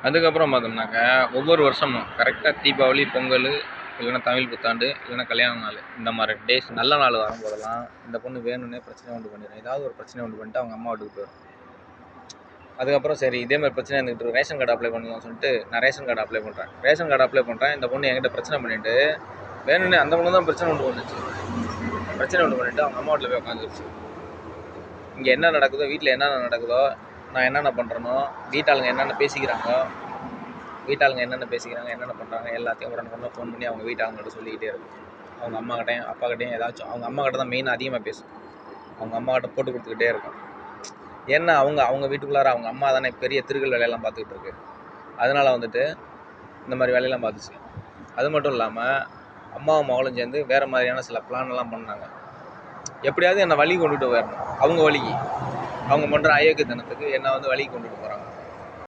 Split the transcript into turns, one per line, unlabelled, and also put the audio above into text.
அதுக்கப்புறம் பார்த்தோம்னாக்கா, ஒவ்வொரு வருஷமும் கரெக்ட்டா தீபாவளி, பொங்கல், இல்லைன்னா தமிழ் புத்தாண்டு, இல்லைன்னா கல்யாண நாள், இந்த மாரி டேஸ் நல்ல நாள் வரும்போதெல்லாம் இந்த பொண்ணு வேணும்னே பிரச்சனை உண்டு பண்ணிடும். ஏதாவது ஒரு பிரச்சனை உண்டு பண்ணிட்டு அவங்க அம்மா வீட்டுக்கு போயிடும். அதுக்கப்புறம் சரி இதே மாதிரி பிரச்சனை இருந்துகிட்டு இருக்கு, ரேஷன் கார்டு அப்ளை பண்ணலாம்னு சொல்லிட்டு நான் ரேஷன் கார்டு அப்ளை பண்ணுறேன். ரேஷன் கார்டு அப்ளை பண்ணுறேன், இந்த பொண்ணு என்கிட்ட பிரச்சனை பண்ணிட்டு வேணும்னே அந்த பொண்ணு தான் பிரச்சனை உண்டு பண்ணுச்சு. பிரச்சனை உண்டு பண்ணிட்டு அவங்க அம்மா வீட்டில் போய் உட்காந்துருச்சு. இங்கே என்ன நடக்குதோ, வீட்டில் என்னென்ன நடக்குதோ, நான் என்னென்ன பண்ணுறனோ, வீட்டாளுங்க என்னென்ன பேசிக்கிறாங்க, என்னென்ன பண்ணுறாங்க எல்லாத்தையும் உடனே ஃபோன் பண்ணி அவங்க வீட்டாளுங்கிட்ட சொல்லிக்கிட்டே இருக்கும். அவங்க அம்மாக்கிட்டையும் அப்பாக்கிட்டையும் ஏதாச்சும் அவங்க அம்மாக்கிட்ட தான் மெயினாக அதிகமாக பேசும். அவங்க அம்மாக்கிட்ட போட்டு கொடுத்துக்கிட்டே இருக்கும். ஏன்னா அவங்க வீட்டுக்குள்ளார அவங்க அம்மா தானே பெரிய திருகல் வேலையெல்லாம் பார்த்துக்கிட்டு இருக்கு. அதனால் வந்துட்டு இந்த மாதிரி வேலையெல்லாம் பார்த்துச்சு. அது மட்டும் இல்லாமல் அம்மாவும் மகளும் சேர்ந்து வேறு மாதிரியான சில பிளான்லாம் பண்ணாங்க. எப்படியாவது என்னை வழி கொண்டுட்டு போயிடணும். அவங்க வழிக்கு அவங்க பண்ணுற அயோக்கியத்தனத்துக்கு என்னை வந்து வழிக்கு கொண்டுட்டு போகிறாங்க.